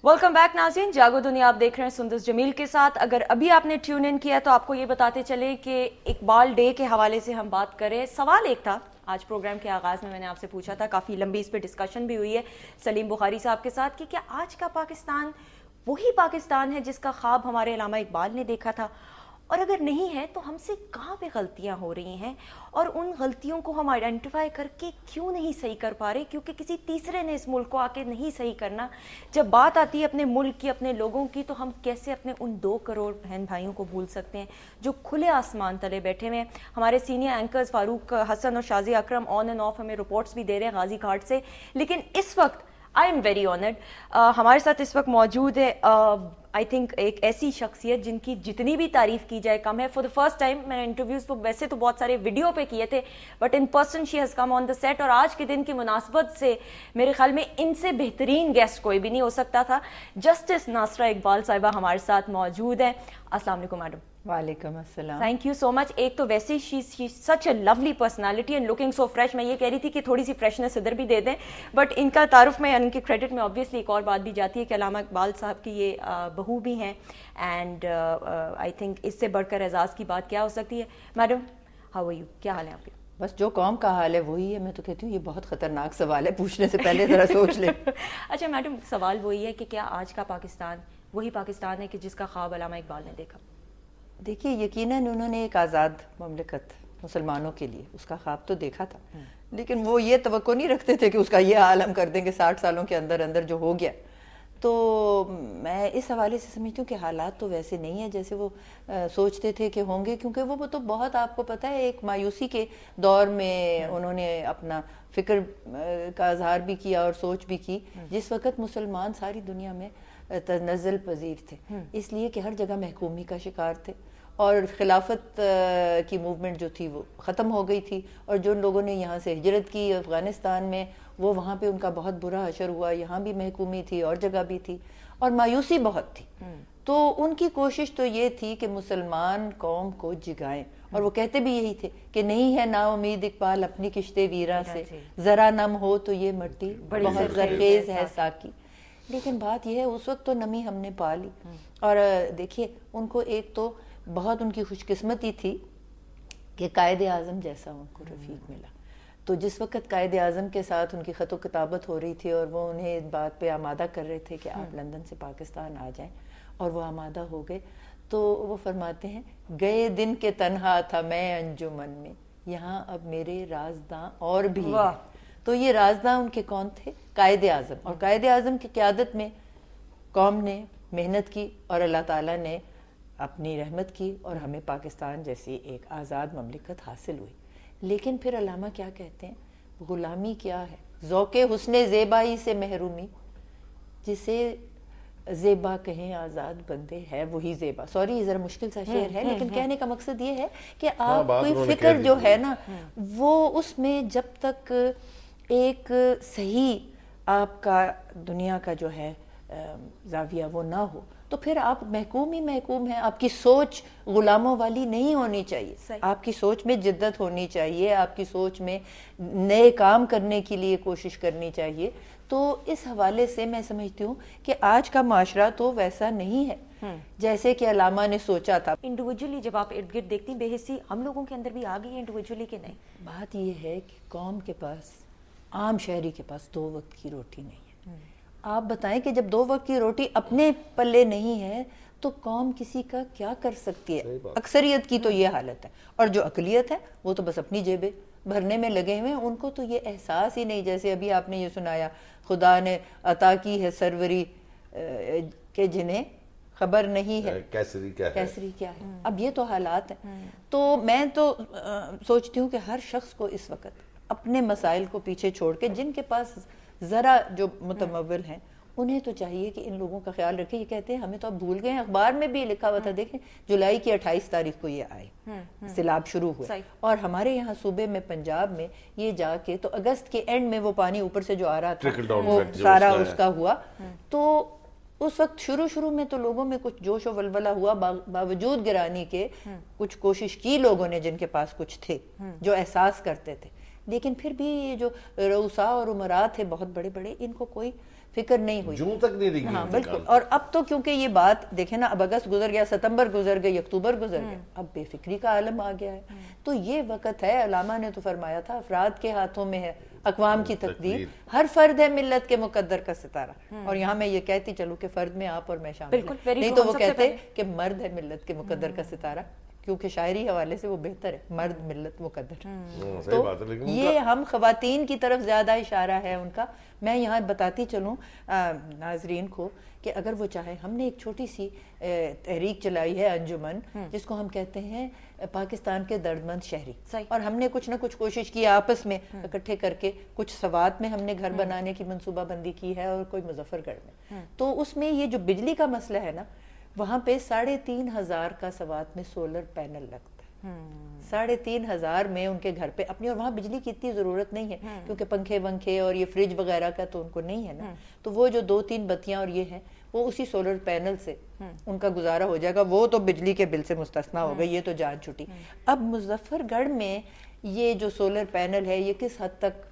Welcome back नाज़रीन, जागो दुनिया आप देख रहे हैं सुंदस जमील के साथ। अगर अभी आपने ट्यून इन किया तो आपको ये बताते चले कि इकबाल डे के हवाले से हम बात करें। सवाल एक था, आज प्रोग्राम के आगाज़ में मैंने आपसे पूछा था, काफ़ी लंबी इस पर डिस्कशन भी हुई है सलीम बुखारी साहब के साथ, कि क्या आज का पाकिस्तान वही पाकिस्तान है जिसका ख्वाब हमारे अल्लामा इकबाल ने देखा था, और अगर नहीं है तो हमसे कहाँ पे गलतियाँ हो रही हैं और उन गलतियों को हम आइडेंटिफाई करके क्यों नहीं सही कर पा रहे, क्योंकि किसी तीसरे ने इस मुल्क को आके नहीं सही करना। जब बात आती है अपने मुल्क की, अपने लोगों की, तो हम कैसे अपने उन 2 करोड़ बहन भाइयों को भूल सकते हैं जो खुले आसमान तले बैठे हुए हैं। हमारे सीनियर एंकर्स फारूक हसन और शाजी अकरम ऑन एंड ऑफ हमें रिपोर्ट्स भी दे रहे हैं गाजी घाट से, लेकिन इस वक्त आई एम वेरी ऑनर्ड, हमारे साथ इस वक्त मौजूद है आई थिंक एक ऐसी शख्सियत जिनकी जितनी भी तारीफ की जाए कम है। फॉर द फर्स्ट टाइम मैंने इंटरव्यूज तो वैसे तो बहुत सारे वीडियो पे किए थे, but in person she has come on the set, और आज के दिन की मुनासबत से मेरे ख्याल में इनसे बेहतरीन गेस्ट कोई भी नहीं हो सकता था। जस्टिस नासरा इकबाल साहिबा हमारे साथ मौजूद हैं। अस्सलाम वालेकुम मैडम। वालेकुम अस्सलाम। Thank you so much. एक तो वैसे ही she such a lovely personality and looking so fresh. मैं ये कह रही थी कि थोड़ी सी फ्रेशनेस इधर भी दे दें, बट इनका तारुफ में, इनके क्रेडिट में ऑब्वियसली एक और बात भी जाती है कि अल्लामा इकबाल साहब की ये बहू भी हैं, एंड आई थिंक इससे बढ़कर एजाज़ की बात क्या हो सकती है। मैडम हाउ आर यू, क्या हाल है आपके? बस जो कौम का हाल है वही है। मैं तो कहती हूँ ये बहुत ख़तरनाक सवाल है, पूछने से पहले ज़रा सोच ले। अच्छा मैडम, सवाल वही है कि क्या आज का पाकिस्तान वही पाकिस्तान है कि जिसका ख्वाब अल्लामा इकबाल ने देखा? देखिए, यकीनन उन्होंने एक आज़ाद ममलिकत मुसलमानों के लिए उसका ख्वाब तो देखा था, लेकिन वो ये तवक्को नहीं रखते थे कि उसका ये हाल हम कर देंगे 60 सालों के अंदर अंदर जो हो गया। तो मैं इस हवाले से समझती हूँ कि हालात तो वैसे नहीं है जैसे वो सोचते थे कि होंगे, क्योंकि वो तो बहुत, आपको पता है, एक मायूसी के दौर में उन्होंने अपना फ़िक्र का इजहार भी किया और सोच भी की, जिस वक़्त मुसलमान सारी दुनिया में तनज़्ज़ुल पजीर थे, इसलिए कि हर जगह महकूमी का शिकार थे और खिलाफत की मूवमेंट जो थी वो ख़त्म हो गई थी, और जो लोगों ने यहाँ से हिजरत की अफ़गानिस्तान में, वो वहाँ पे उनका बहुत बुरा असर हुआ। यहाँ भी महकूमी थी और जगह भी थी, और मायूसी बहुत थी। तो उनकी कोशिश तो ये थी कि मुसलमान कौम को जिगाएं, और वो कहते भी यही थे कि नहीं है ना उम्मीद इकबाल अपनी किश्ते वीरा से, ज़रा नम हो तो ये मिट्टी बहुत ज़रखेज़ है साकी। लेकिन बात यह है, उस वक्त तो नमी हमने पा ली, और देखिए उनको एक तो बहुत उनकी खुशकिस्मती थी कि कायदे आज़म जैसा उनको रफ़ीक मिला। तो जिस वक्त कायदे आज़म के साथ उनकी ख़त व किताबत हो रही थी और वो उन्हें इस बात पे आमादा कर रहे थे कि आप लंदन से पाकिस्तान आ जाएं, और वो आमादा हो गए, तो वो फरमाते हैं, गए दिन के तन्हा था मैं अंजुमन में, यहाँ अब मेरे राजदां और भी हैं। तो ये राजदां उनके कौन थे? कायदे आज़म। और कायदे आज़म की क़यादत में कौम ने मेहनत की और अल्लाह ताला ने अपनी रहमत की, और हमें पाकिस्तान जैसी एक आज़ाद ममलिकत हासिल हुई। लेकिन फिर अल्लामा क्या कहते हैं, गुलामी क्या है, ज़ौक़े हुस्ने ज़ेबाई से महरूमी, जिसे ज़ेबा कहें आज़ाद बंदे है वही ज़ेबा। सॉरी, ज़रा मुश्किल सा शेर है, लेकिन कहने का मकसद ये है कि आप कोई फ़िक्र जो है ना, वो उसमें जब तक एक सही आपका दुनिया का जो है ज़ाविया वो ना हो, तो फिर आप महकूम ही महकूम है। आपकी सोच गुलामों वाली नहीं होनी चाहिए, आपकी सोच में जिद्दत होनी चाहिए, आपकी सोच में नए काम करने के लिए कोशिश करनी चाहिए। तो इस हवाले से मैं समझती हूँ कि आज का माशरा तो वैसा नहीं है जैसे कि अल्लामा ने सोचा था। इंडिविजुअली जब आप इर्द गिर्द देखती, बेहिसी हम लोगों के अंदर भी आ गई है इंडिविजुअली के नहीं? बात यह है कि कौम के पास, आम शहरी के पास 2 वक्त की रोटी नहीं है। आप बताएं कि जब 2 वक्त की रोटी अपने पल्ले नहीं है तो कौम किसी का क्या कर सकती है? अक्सरियत की तो ये हालत है, और जो अकलियत है वो तो बस अपनी जेबें भरने में लगे हुए हैं। उनको तो ये एहसास ही नहीं, जैसे अभी आपने ये सुनाया, खुदा ने अता की है सरवरी के जिन्हें खबर नहीं है कैसरी क्या है। अब ये तो हालात हैं। तो मैं तो सोचती हूँ कि हर शख्स को इस वक्त अपने मसाइल को पीछे छोड़ के, जिनके पास ज़रा जो मुतमव्विल हैं, उन्हें तो चाहिए कि इन लोगों का ख्याल रखें। ये कहते हैं हमें तो अब भूल गए हैं, अखबार में भी लिखा हुआ था, देखें जुलाई की 28 तारीख को ये आए, सैलाब शुरू हुए, और हमारे यहाँ सूबे में पंजाब में ये जाके तो अगस्त के एंड में वो पानी ऊपर से जो आ रहा था वो सारा उसका हुआ। तो उस वक्त शुरू में तो लोगों में कुछ जोश व वलवला हुआ, बावजूद गिरानी के कुछ कोशिश की लोगों ने जिनके पास कुछ थे, जो एहसास करते थे। लेकिन फिर भी ये जो रऊसा और उमरा थे बहुत बड़े बड़े, इनको कोई فکر نہیں ہوئی، جون تک نہیں رہی. ہاں بالکل. اور اب تو کیونکہ یہ بات دیکھیں نا، اب اگست گزر گیا، ستمبر گزر گئی، اکتوبر گزر گیا، اب بے فکری کا عالم آ گیا ہے. تو یہ وقت ہے، علامہ نے تو فرمایا تھا افراد کے ہاتھوں میں ہے اقوام کی تقدیر، ہر فرد ہے ملت کے مقدر کا ستارہ. اور یہاں میں یہ کہتی چلوں کہ فرد میں آپ اور میں شامل ہیں، نہیں تو وہ کہتے کہ مرد ہے ملت کے مقدر کا ستارہ، کیونکہ شاعری حوالے سے وہ بہتر ہے، مرد ملت مقدر. تو یہ ہم خواتین کی طرف زیادہ اشارہ ہے ان کا. میں یہاں بتاتی چلوں ناظرین کو کہ اگر وہ چاہے، ہم نے ایک چھوٹی سی تحریک چلائی ہے انجمن، جس کو ہم کہتے ہیں پاکستان کے درد مند شہری، اور ہم نے کچھ نہ کچھ کوشش کی آپس میں اکٹھے کر کے. کچھ سوات میں ہم نے گھر بنانے کی منصوبہ بندی کی ہے، اور کوئی مظفر گڑھ میں. تو اس میں یہ جو بجلی کا مسئلہ ہے نا، وہاں پہ 3,500 کا سوات میں سولر پینل لگتا ہے. 3,500 میں ان کے گھر پہ اپنی، اور وہاں بجلی کی اتنی ضرورت نہیں ہے کیونکہ پنکھے ونکھے اور یہ فریج وغیرہ کا تو ان کو نہیں ہے نا. تو وہ جو 2-3 بتیاں اور یہ ہیں، وہ اسی سولر پینل سے ان کا گزارا ہو جائے گا. وہ تو بجلی کے بل سے مستثنا ہو گئی، یہ تو جان چھٹی. اب مظفر گڑھ میں یہ جو سولر پینل ہے، یہ کس حد تک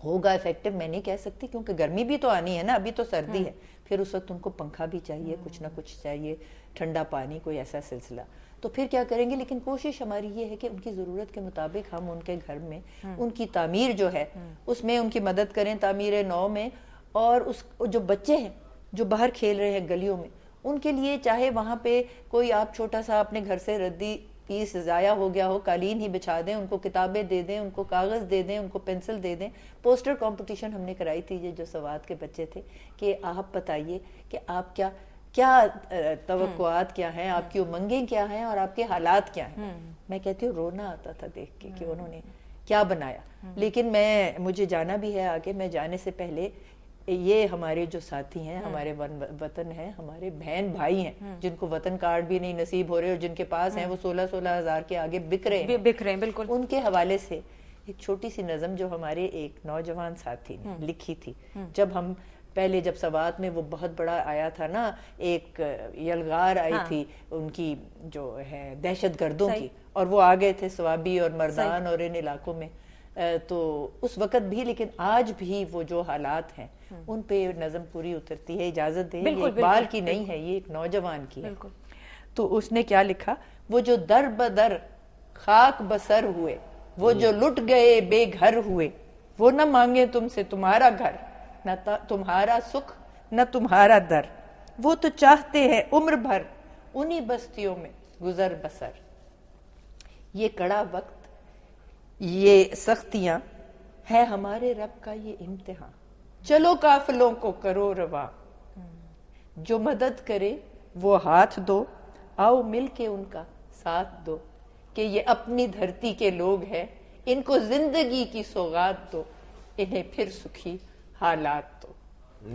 ہوگا افیکٹو میں نہیں کہہ سکتی، کیونکہ گرمی بھی تو آنی ہے نا، ابھی تو سردی ہے. پھر اس وقت ان کو پنکھا بھی چاہیے، کچھ نہ کچھ چاہیے، ٹھنڈا پانی، کوئی ایسا سلسلہ. تو پھر کیا کریں گے؟ لیکن کوشش ہماری یہ ہے کہ ان کی ضرورت کے مطابق ہم ان کے گھر میں ان کی تعمیر جو ہے اس میں ان کی مدد کریں، تعمیر نو میں. اور اس جو بچے ہیں جو باہر کھیل رہے ہیں گلیوں میں، ان کے لیے چاہے وہاں پہ کوئی آپ چھوٹا سا اپنے گھر سے ردی پیس ضائع ہو گیا ہو، قالین ہی بچھا دیں، ان کو کتابیں دے دیں، ان کو کاغذ دے دیں، ان کو پینسل دے دیں. پوسٹر کمپٹیشن ہم نے کرائی تھی، یہ جو سوات کے بچے تھے، کہ آپ بتائیے کہ آپ کیا توقعات کیا ہیں، آپ کی امنگیں کیا ہیں، اور آپ کے حالات کیا ہیں. میں کہتی ہوں رونا آتا تھا دیکھ کے کہ انہوں نے کیا بنایا. لیکن مجھے جانا بھی ہے آگے. میں جانے سے پہلے یہ ہمارے جو ساتھی ہیں، ہمارے وطن ہیں، ہمارے بہن بھائی ہیں، جن کو وطن کارڈ بھی نہیں نصیب ہو رہے اور جن کے پاس ہیں وہ 16,000 کے آگے بک رہے ہیں بالکل. ان کے حوالے سے ایک چھوٹی سی نظم جو ہمارے ایک نوجوان ساتھی نے لکھی تھی. جب سوات میں وہ بہت بڑا آیا تھا نا، ایک یلغار آئی تھی ان کی جو ہے دہشت گردوں کی، اور وہ آ گئے تھے سوابی اور مردان اور ان علاقوں میں. تو اس وقت بھی، لیکن آج بھی وہ جو حالات ہیں ان پہ نظم پوری اترتی ہے. اجازت دیں، یہ اقبال کی نہیں ہے، یہ ایک نوجوان کی ہے. تو اس نے کیا لکھا؟ وہ جو در بدر خاک بسر ہوئے، وہ جو لٹ گئے بے گھر ہوئے، وہ نہ مانگے تم سے تمہارا گھر، نہ تمہارا سکھ نہ تمہارا در، وہ تو چاہتے ہیں عمر بھر انہی بستیوں میں گزر بسر. یہ کڑا وقت، یہ سختیاں، ہے ہمارے رب کا یہ امتحان. چلو قافلوں کو کرو رواں، جو مدد کرے وہ ہاتھ دو، آؤ مل کے ان کا ساتھ دو، کہ یہ اپنی دھرتی کے لوگ ہیں، ان کو زندگی کی سوغات دو، انہیں پھر سکھی حالات دو.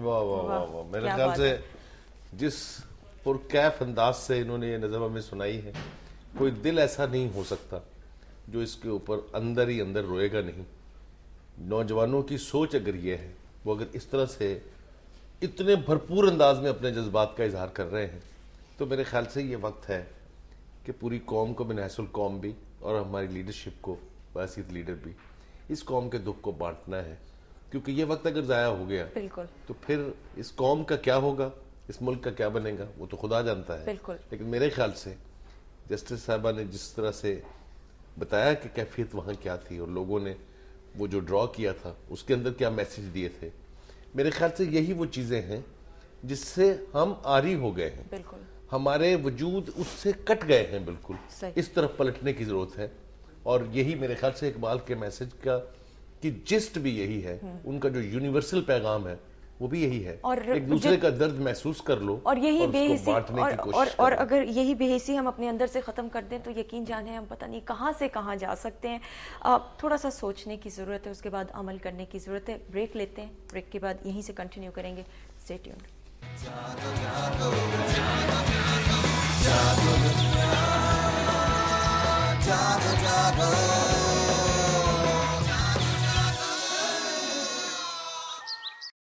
واہ واہ واہ واہ. میرے خیال سے جس پرکیف انداز سے انہوں نے یہ نظم ہمیں سنائی ہے، کوئی دل ایسا نہیں ہو سکتا جو اس کے اوپر اندر ہی اندر روئے گا نہیں. نوجوانوں کی سوچ اگر یہ ہے، وہ اگر اس طرح سے اتنے بھرپور انداز میں اپنے جذبات کا اظہار کر رہے ہیں، تو میرے خیال سے یہ وقت ہے کہ پوری قوم کو، بنحیث القوم بھی، اور ہماری لیڈرشپ کو، بحیثیت لیڈر بھی، اس قوم کے دکھ کو بانٹنا ہے. کیونکہ یہ وقت اگر ضائع ہو گیا تو پھر اس قوم کا کیا ہوگا، اس ملک کا کیا بنے گا، وہ تو خدا جانتا ہے. لیکن میرے خیال سے جسٹس صاحبہ نے جس طرح سے بتایا کہ کیفیت وہاں کیا تھی، اور لوگوں نے وہ جو ڈرا کیا تھا اس کے اندر کیا میسیج دیے تھے، میرے خیال سے یہی وہ چیزیں ہیں جس سے ہم عاری ہو گئے ہیں. ہمارے وجود اس سے کٹ گئے ہیں. بالکل اس طرف پلٹنے کی ضرورت ہے. اور یہی میرے خیال سے اقبال کے میسج کا کی جسٹ بھی یہی ہے، ان کا جو یونیورسل پیغام ہے وہ بھی یہی ہے، ایک دوسرے کا درد محسوس کر لو اور اس کو بانٹنے کی کوشش کرو. اور اگر یہی بے حسی ہم اپنے اندر سے ختم کر دیں تو یقین جانیں ہم پتہ نہیں کہاں سے کہاں جا سکتے ہیں. تھوڑا سا سوچنے کی ضرورت ہے، اس کے بعد عمل کرنے کی ضرورت ہے. بریک لیتے ہیں، بریک کے بعد یہیں سے کنٹینیو کریں گے. Stay tuned. جاگو